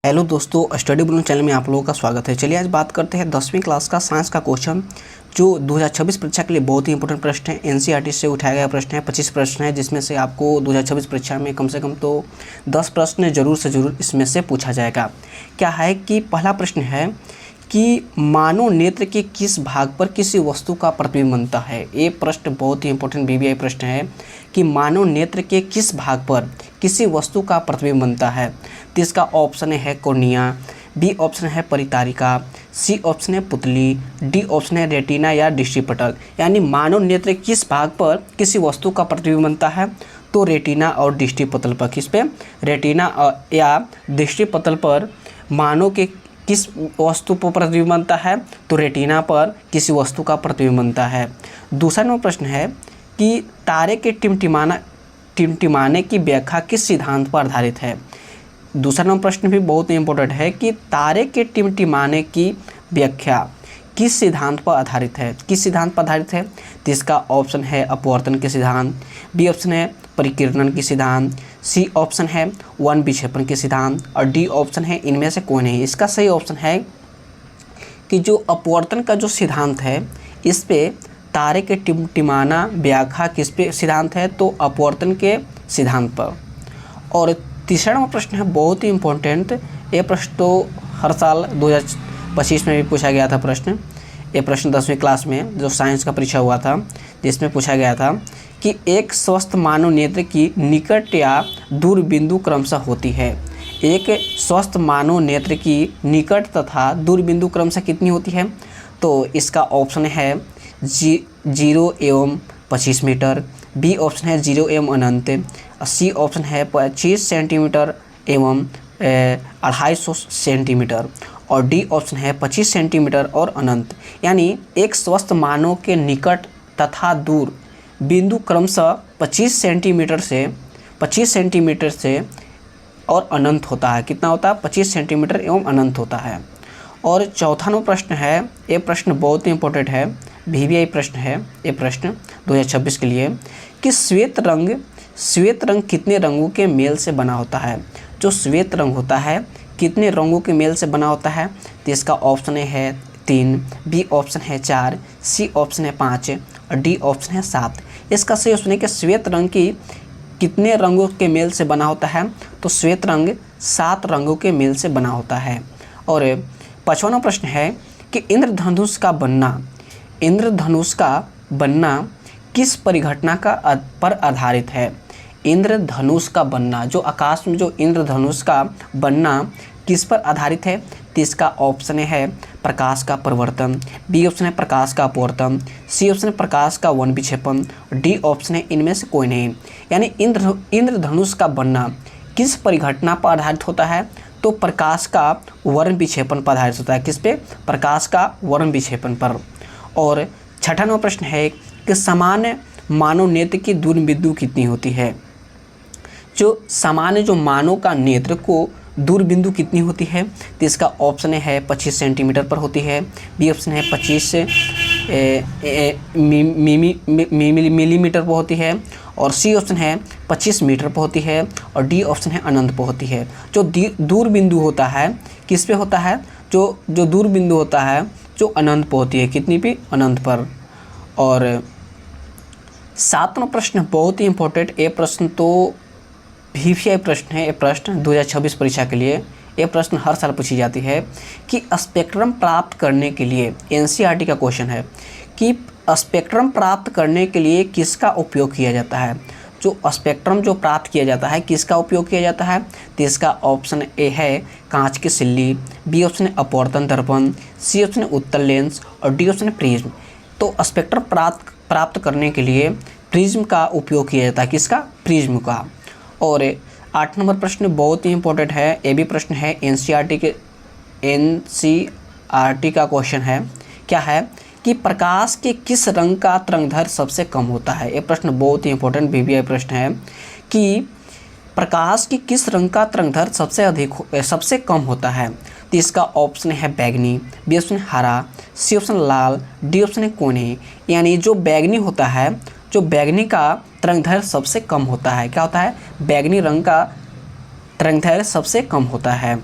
Hello दोस्तों, study balloon channel में आप लोगों का स्वागत है। चलिए आज बात करते हैं 10वीं क्लास का साइंस का क्वेश्चन जो 2026 परीक्षा के लिए बहुत ही इंपॉर्टेंट प्रश्न है। एनसीईआरटी से उठाया गया प्रश्न है। 25 प्रश्न है जिसमें से आपको 2026 परीक्षा में कम से कम तो 10 प्रश्न ज़रूर से ज़रूर इसमें से पूछा जाएगा। क्या है कि पहला प्रश्न है कि मानव नेत्र के किस भाग पर किसी वस्तु का प्रतिबिंब बनता है। ये प्रश्न बहुत ही इंपॉर्टेंट बीबीआई प्रश्न है कि मानव नेत्र के किस भाग पर किसी वस्तु का प्रतिबिंब बनता है। तो इसका ऑप्शन है कॉर्निया, बी ऑप्शन है परितारिका, सी ऑप्शन है पुतली, डी ऑप्शन है रेटिना या दृष्टिपटल। यानी मानव नेत्र किस भाग पर किसी वस्तु का प्रतिबिंब बनता है तो रेटिना और दृष्टिपटल पर। किस पे? रेटिना या दृष्टिपटल पर मानव के किस वस्तु पर प्रतिबिंब बनता है तो रेटिना पर किसी वस्तु का प्रतिबिंब बनता है। दूसरा नंबर प्रश्न है कि तारे के टिमटिमाने की व्याख्या किस सिद्धांत पर आधारित है। दूसरा नंबर प्रश्न भी बहुत इंपॉर्टेंट है कि तारे के टिमटिमाने की व्याख्या किस सिद्धांत पर आधारित है। किस सिद्धांत पर आधारित है तो इसका ऑप्शन है अपवर्तन के सिद्धांत, बी ऑप्शन है परिकिरणन के सिद्धांत, सी ऑप्शन है वन विक्षेपण के सिद्धांत और डी ऑप्शन है इनमें से कोई नहीं। इसका सही ऑप्शन है कि जो अपवर्तन का जो सिद्धांत है इस पे तारे के टिमटिमाना व्याख्या किस पे सिद्धांत है तो अपवर्तन के सिद्धांत पर। और तीसरा नंबर प्रश्न है बहुत ही इम्पोर्टेंट। ये प्रश्न तो हर साल 2025 में भी पूछा गया था प्रश्न। ये प्रश्न 10वीं क्लास में जो साइंस का परीक्षा हुआ था जिसमें पूछा गया था कि एक स्वस्थ मानव नेत्र की निकट या दूर बिंदु क्रमशः होती है। एक स्वस्थ मानव नेत्र की निकट तथा दूर बिंदु क्रमशः कितनी होती है तो इसका ऑप्शन है 0 एवं 25 मीटर, बी ऑप्शन है 0 एवं अनंत, सी ऑप्शन है 25 सेंटीमीटर एवं 250 सेंटीमीटर और डी ऑप्शन है 25 सेंटीमीटर और अनंत। यानी एक स्वस्थ मानव के निकट तथा दूर बिंदु क्रमशः 25 सेंटीमीटर से और अनंत होता है। कितना होता है? 25 सेंटीमीटर एवं अनंत होता है। और चौथा नंबर प्रश्न है, ये प्रश्न बहुत ही इंपॉर्टेंट है, बीबीआई प्रश्न है ये प्रश्न 2026 के लिए कि श्वेत रंग कितने रंगों के मेल से बना होता है। जो श्वेत रंग होता है कितने रंगों के मेल से बना होता है तो इसका ऑप्शन है 3, बी ऑप्शन है 4, सी ऑप्शन है 5 और डी ऑप्शन है 7। इसका सही ऑप्शन है कि श्वेत रंग की कितने रंगों के मेल से बना होता है तो श्वेत रंग 7 रंगों के मेल से बना होता है। और 5वां प्रश्न है कि इंद्रधनुष का बनना किस परिघटना पर आधारित है। इंद्रधनुष का बनना, जो आकाश में जो इंद्रधनुष का बनना किस पर आधारित है तो इसका ऑप्शन है प्रकाश का परिवर्तन, बी ऑप्शन है प्रकाश का अपवर्तन, सी ऑप्शन है प्रकाश का वन विक्षेपण, डी ऑप्शन है इनमें से कोई नहीं। यानी इंद्रधनुष का बनना किस परिघटना पर आधारित होता है तो प्रकाश का वर्ण विक्षेपण पर आधारित होता है। किस पे? प्रकाश का वर्ण विक्षेपण पर। और 6वां नंबर प्रश्न है कि सामान्य मानव नेत्र की दूर बिंदु कितनी होती है। जो मानव का नेत्र को दूर बिंदु कितनी होती है तो इसका ऑप्शन है 25 सेंटीमीटर पर होती है, बी ऑप्शन है 25 मिलीमीटर पर होती है और सी ऑप्शन है 25 मीटर पर होती है और डी ऑप्शन है अनंत पर होती है। जो दूर बिंदु होता है किस पे होता है जो दूर बिंदु होता है जो अनंत पर होती है। कितनी पे? अनंत पर। और 7वां प्रश्न बहुत ही इंपॉर्टेंट, ये प्रश्न तो बीबीआई प्रश्न है। ये प्रश्न 2026 परीक्षा के लिए ये प्रश्न हर साल पूछी जाती है कि स्पेक्ट्रम प्राप्त करने के लिए, एनसीईआरटी का क्वेश्चन है कि स्पेक्ट्रम प्राप्त करने के लिए किसका उपयोग किया जाता है। जो स्पेक्ट्रम जो प्राप्त किया जाता है किसका उपयोग किया जाता है तो इसका ऑप्शन ए है कांच की सिल्ली, बी ऑप्शन है अपवर्तन दर्पण, सी ऑप्शन है उत्तल लेंस और डी ऑप्शन है प्रिज्म। तो स्पेक्ट्रम प्राप्त करने के लिए प्रिज्म का उपयोग किया जाता है। किसका? प्रिज्म का। और 8 नंबर प्रश्न बहुत ही इंपॉर्टेंट है, ये भी प्रश्न है एनसीईआरटी का क्वेश्चन है। क्या है कि प्रकाश के किस रंग का तरंगदैर्घ्य सबसे कम होता है। ये प्रश्न बहुत ही इंपॉर्टेंट बीबीआई प्रश्न है कि प्रकाश की किस रंग का तरंगदैर्घ्य सबसे कम होता है तो इसका ऑप्शन है बैगनी, बी ऑप्शन हरा, सी ऑप्शन लाल, डी ऑप्शन है कोने। यानी जो बैगनी होता है, जो बैगनी का तरंगदैर्घ्य सबसे कम होता है, क्या होता है? बैगनी रंग का तरंगदैर्घ्य सबसे कम होता है।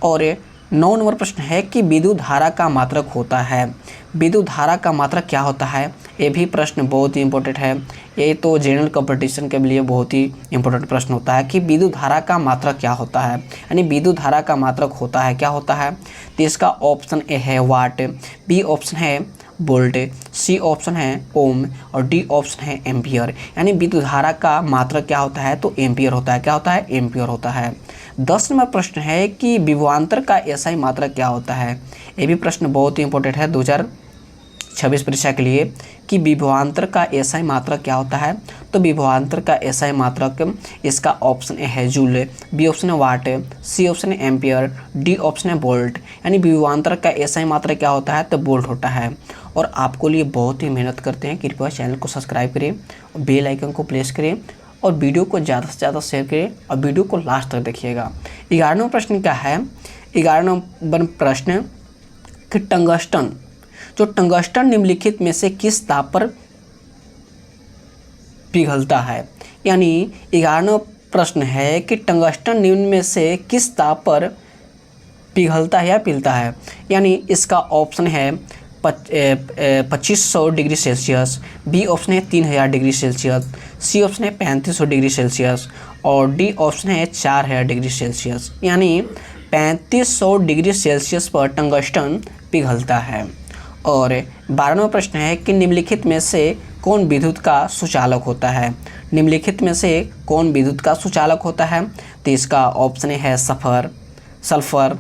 और 9 नंबर प्रश्न है कि विद्युत धारा का मात्रक होता है। विद्युत धारा का मात्रक क्या होता है? ये भी प्रश्न बहुत ही इंपॉर्टेंट है। ये तो जनरल कंपटीशन के लिए बहुत ही इंपॉर्टेंट प्रश्न होता है कि विद्युत धारा का मात्रक क्या होता है, यानी विद्युत धारा का मात्रक होता है क्या होता है। तो इसका ऑप्शन ए है वाट, बी ऑप्शन है वोल्ट, सी ऑप्शन है ओम और डी ऑप्शन है एम्पियर। यानी विद्युत धारा का मात्रक क्या होता है? तो एम्पियर होता है। क्या होता है? एम्पियर होता है। 10 नंबर प्रश्न है कि विभवांतर का एसआई मात्रक क्या होता है। ये भी प्रश्न बहुत ही इंपॉर्टेंट है 2026 परीक्षा के लिए कि विभवांतर का एसआई मात्रक क्या होता है। तो विभवांतर का एसआई मात्रक इसका ऑप्शन ए है जूल, बी ऑप्शन है वाट, सी ऑप्शन है एम्पियर, डी ऑप्शन है वोल्ट। यानी विभवांतर का एसआई मात्रक क्या होता है? तो वोल्ट होता है। और आपको लिए बहुत ही मेहनत करते हैं, कृपया चैनल को सब्सक्राइब करें और बेल आइकन को प्रेस करें और वीडियो को ज़्यादा से ज़्यादा शेयर करें और वीडियो को लास्ट तक देखिएगा। 11वां प्रश्न क्या है? 11वां प्रश्न कि टंगस्टन, जो टंगस्टन निम्नलिखित में से किस ताप पर पिघलता है। यानी 11वां प्रश्न है कि टंगस्टन निम्न में से किस ताप पर पिघलता है या पिघलता है। यानी इसका ऑप्शन है 2500 डिग्री सेल्सियस, बी ऑप्शन है 3000 डिग्री सेल्सियस, सी ऑप्शन है 3500 डिग्री सेल्सियस और डी ऑप्शन है 4000 डिग्री सेल्सियस। यानी 3500 डिग्री सेल्सियस पर टंगस्टन पिघलता है। और 12वां प्रश्न है कि निम्नलिखित में से कौन विद्युत का सुचालक होता है। निम्नलिखित में से कौन विद्युत का सुचालक होता है। तो इसका ऑप्शन है सल्फर,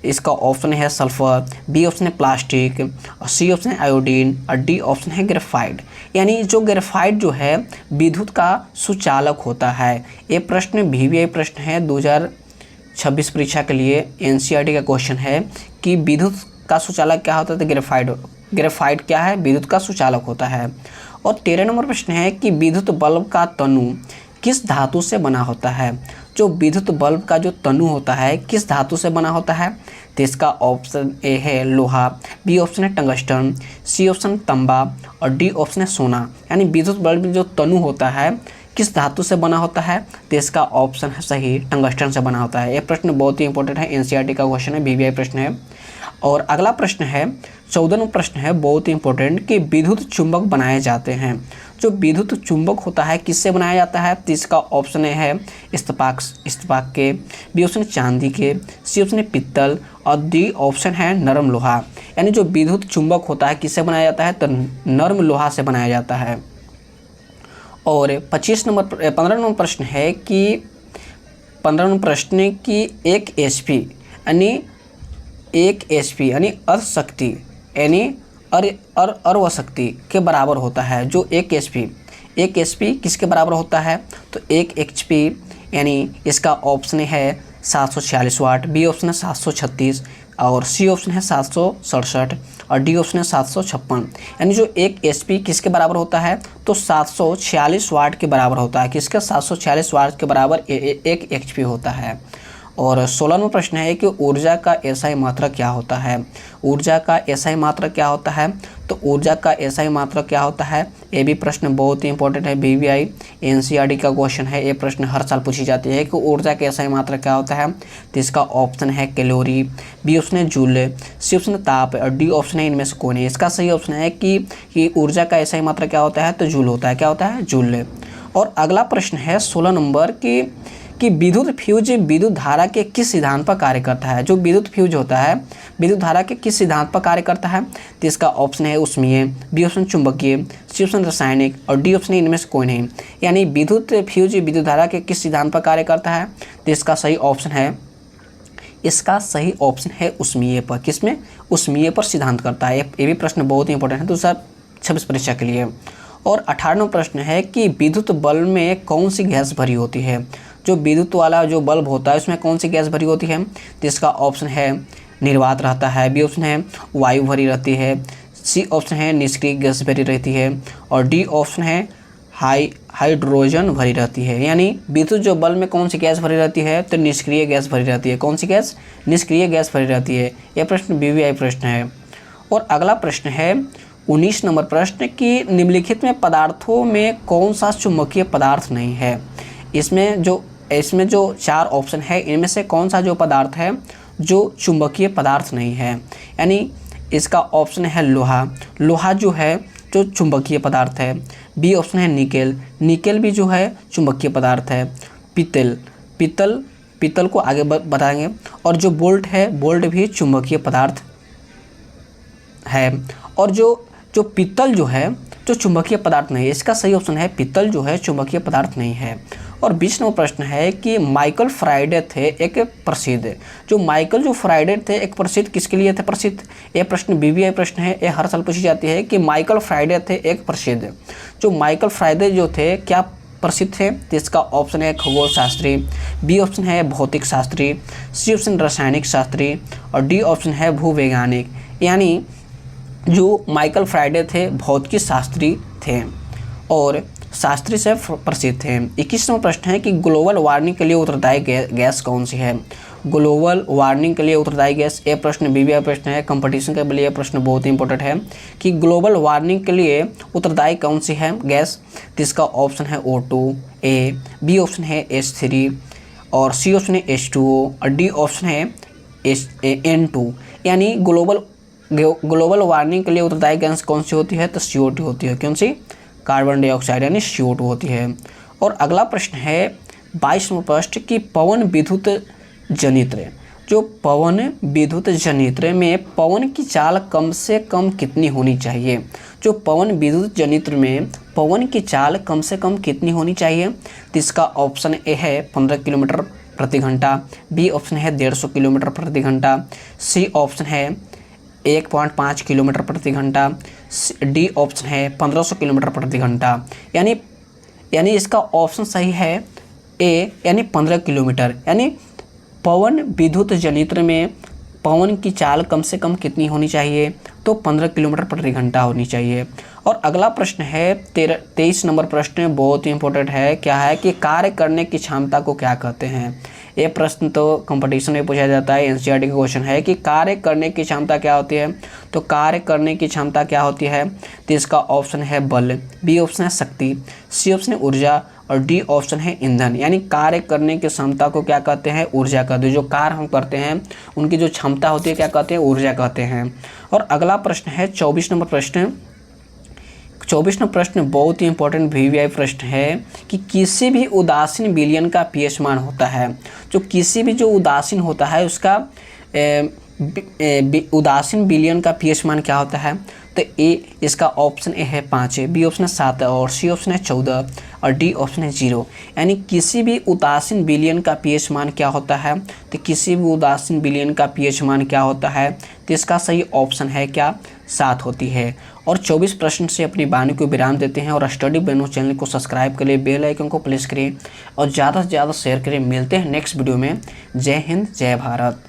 इसका ऑप्शन है सल्फर, बी ऑप्शन है प्लास्टिक और सी ऑप्शन है आयोडीन और डी ऑप्शन है ग्रेफाइट। यानी जो ग्रेफाइट जो है विद्युत का सुचालक होता है। ये प्रश्न VVI प्रश्न है 2026 परीक्षा के लिए NCERT का क्वेश्चन है कि विद्युत का सुचालक क्या होता है। तो ग्रेफाइट क्या है? विद्युत का सुचालक होता है। और 13 नंबर प्रश्न है कि विद्युत बल्ब का तनु किस धातु से बना होता है। जो विद्युत बल्ब का जो तनु होता है किस धातु से बना होता है। तो इसका ऑप्शन ए है लोहा, बी ऑप्शन है टंगस्टन, सी ऑप्शन तांबा और डी ऑप्शन है सोना। यानी विद्युत बल्ब में जो तनु होता है किस धातु से बना होता है। तो इसका ऑप्शन है सही टंगस्टन से बना होता है। यह प्रश्न बहुत ही इंपॉर्टेंट है, NCERT का क्वेश्चन है, VVI प्रश्न है। और अगला प्रश्न है 14वां प्रश्न है बहुत ही इंपॉर्टेंट कि विद्युत चुंबक बनाए जाते हैं। जो विद्युत चुंबक होता है किससे बनाया जाता है। तो इसका ऑप्शन है इस्पात के, बी ऑप्शन चांदी के, सी ऑप्शन है पित्तल और डी ऑप्शन है नरम लोहा। यानी जो विद्युत चुंबक होता है किससे बनाया जाता है। तो नरम लोहा से बनाया जाता है। और 15 नंबर प्रश्न है कि 15वां प्रश्न की 1 HP यानी अर्थ शक्ति यानी अर्व शक्ति के बराबर होता है। जो 1 HP किसके बराबर होता है। तो 1 HP यानी इसका ऑप्शन है 746 वाट, बी ऑप्शन है 736 और सी ऑप्शन है 767 और डी ऑप्शन है 756। यानी जो 1 HP किसके बराबर होता है। तो 746 वाट के बराबर होता है। किसके? 746 वाट के बराबर 1 HP होता है। और 16वां प्रश्न है कि ऊर्जा का एसआई मात्रक क्या होता है। ऊर्जा का एसआई मात्रक क्या होता है। तो ऊर्जा का एसआई मात्रक क्या होता है। ये भी प्रश्न बहुत ही इंपॉर्टेंट है, VVI NCERT का क्वेश्चन है। ये प्रश्न हर साल पूछी जाती है कि ऊर्जा का एसआई मात्रक क्या होता है। तो इसका ऑप्शन है कैलोरी, बी ऑप्शन है जूल, सी ऑप्शन है ताप और डी ऑप्शन है इनमें से कौन है। इसका सही ऑप्शन है कि ऊर्जा का एसआई मात्रक क्या होता है। तो जूल होता है। क्या होता है? जूल। और अगला प्रश्न है 16 नंबर कि विद्युत फ्यूज विद्युत धारा के किस सिद्धांत पर कार्य करता है। जो विद्युत फ्यूज होता है विद्युत धारा के किस सिद्धांत पर कार्य करता है। तो इसका ऑप्शन है ऊष्मीय, बी ऑप्शन चुंबकीय, सी ऑप्शन रासायनिक और डी ऑप्शन इनमें से कोई नहीं। यानी विद्युत फ्यूज विद्युत धारा के किस सिद्धांत पर कार्य करता है। तो इसका सही ऑप्शन है ऊष्मीय पर। किसमें? ऊष्मीय पर सिद्धांत करता है। ये भी प्रश्न बहुत ही इंपॉर्टेंट है 2026 परीक्षा के लिए। और 18वां प्रश्न है कि विद्युत बल्ब में कौन सी गैस भरी होती है। जो विद्युत वाला जो बल्ब होता है उसमें कौन सी गैस भरी होती है। तो इसका ऑप्शन है निर्वात रहता है, बी ऑप्शन है वायु भरी रहती है, सी ऑप्शन है निष्क्रिय गैस भरी रहती है और डी ऑप्शन है हाइड्रोजन भरी रहती है। यानी विद्युत जो बल्ब में कौन सी गैस भरी रहती है। तो निष्क्रिय गैस भरी रहती है। कौन सी गैस? निष्क्रिय गैस भरी रहती है। यह प्रश्न VVI प्रश्न है। और अगला प्रश्न है 19 नंबर प्रश्न कि निम्नलिखित में पदार्थों में कौन सा चुंबकीय पदार्थ नहीं है। इसमें जो 4 ऑप्शन है इनमें से कौन सा जो पदार्थ है जो चुंबकीय पदार्थ नहीं है, यानी इसका ऑप्शन है लोहा। लोहा जो है जो चुंबकीय पदार्थ है। बी ऑप्शन है निकेल। निकेल भी जो है चुंबकीय पदार्थ है। पीतल, पीतल को आगे बताएंगे। और जो बोल्ट है, बोल्ट भी चुंबकीय पदार्थ है। और जो पीतल जो है जो चुंबकीय पदार्थ नहीं है, इसका सही ऑप्शन है पीतल जो है चुंबकीय पदार्थ नहीं है। और 20 नंबर प्रश्न है कि माइकल फ्राइडे थे एक प्रसिद्ध, जो माइकल जो फ्राइडे थे एक प्रसिद्ध किसके लिए थे प्रसिद्ध? ये प्रश्न बीबीआई प्रश्न है, ये हर साल पूछी जाती है कि माइकल फ्राइडे थे एक प्रसिद्ध। जो माइकल फ्राइडे जो थे क्या प्रसिद्ध थे? तो इसका ऑप्शन है खगोल शास्त्री, बी ऑप्शन है भौतिक शास्त्री, सी ऑप्शन रासायनिक शास्त्री और डी ऑप्शन है भूवैज्ञानिक। यानी जो माइकल फ्राइडे थे भौतिकी शास्त्री थे और शास्त्री से प्रसिद्ध थे। 21 नंबर प्रश्न है कि ग्लोबल वार्मिंग के लिए उत्तरदायी गैस कौन सी है? ग्लोबल वार्मिंग के लिए उत्तरदायी गैस, ये प्रश्न बीबीआई प्रश्न है, कंपटीशन के लिए प्रश्न बहुत ही इंपॉर्टेंट है कि ग्लोबल वार्मिंग के लिए उत्तरदायी कौन सी है गैस? तो इसका ऑप्शन है O2 ए, बी ऑप्शन है H3 और सी ऑप्शन है H2O और डी ऑप्शन है N2। यानी ग्लोबल वार्मिंग के लिए उत्तरदायी गैस कौन सी होती है? तो CO2 होती है। कौन सी? कार्बन डाइऑक्साइड यानी CO2 होती है। और अगला प्रश्न है 22 नंबर प्रश्न कि पवन विद्युत जनित्र, जो पवन विद्युत जनित्र में पवन की चाल कम से कम कितनी होनी चाहिए? जो पवन विद्युत जनित्र में पवन की चाल कम से कम कितनी होनी चाहिए? तो इसका ऑप्शन ए है 15 किलोमीटर प्रति घंटा, बी ऑप्शन है 150 किलोमीटर प्रति घंटा, सी ऑप्शन है 1.5 किलोमीटर प्रति घंटा, डी ऑप्शन है 1500 किलोमीटर प्रति घंटा। यानी इसका ऑप्शन सही है ए, यानी 15 किलोमीटर। यानी पवन विद्युत जनित्र में पवन की चाल कम से कम कितनी होनी चाहिए? तो 15 किलोमीटर प्रति घंटा होनी चाहिए। और अगला प्रश्न है 23 नंबर प्रश्न बहुत ही इंपॉर्टेंट है। क्या है कि कार्य करने की क्षमता को क्या कहते हैं? ये प्रश्न तो कंपटीशन में पूछा जाता है, एनसीईआरटी का क्वेश्चन है कि कार्य करने की क्षमता क्या होती है? तो कार्य करने की क्षमता क्या होती है? तो इसका ऑप्शन है बल, बी ऑप्शन है शक्ति, सी ऑप्शन है ऊर्जा और डी ऑप्शन है ईंधन। यानी कार्य करने की क्षमता को क्या कहते हैं? ऊर्जा कहते हैं। जो कार्य हम करते हैं उनकी जो क्षमता होती है क्या कहते हैं? ऊर्जा कहते हैं। और अगला प्रश्न है 24 नंबर प्रश्न। 24 नंबर प्रश्न बहुत ही इंपॉर्टेंट बीबीआई प्रश्न है कि किसी भी उदासीन विलयन का पीएच मान होता है। जो किसी भी जो उदासीन होता है उसका उदासीन विलयन का पीएच मान क्या होता है? तो ए, इसका ऑप्शन ए है 5 है, बी ऑप्शन है 7 और सी ऑप्शन है 14 और डी ऑप्शन है 0। यानी किसी भी उदासीन विलयन का पीएच मान क्या होता है? तो किसी भी उदासीन विलयन का पीएच मान क्या होता है? तो इसका सही ऑप्शन है क्या? 7 होती है। और 24 प्रश्न से अपनी वाणी को विराम देते हैं और स्टडी बेनो चैनल को सब्सक्राइब करें, बेल आइकन को प्रेस करें और ज़्यादा से ज़्यादा शेयर करें। मिलते हैं नेक्स्ट वीडियो में। जय हिंद, जय भारत।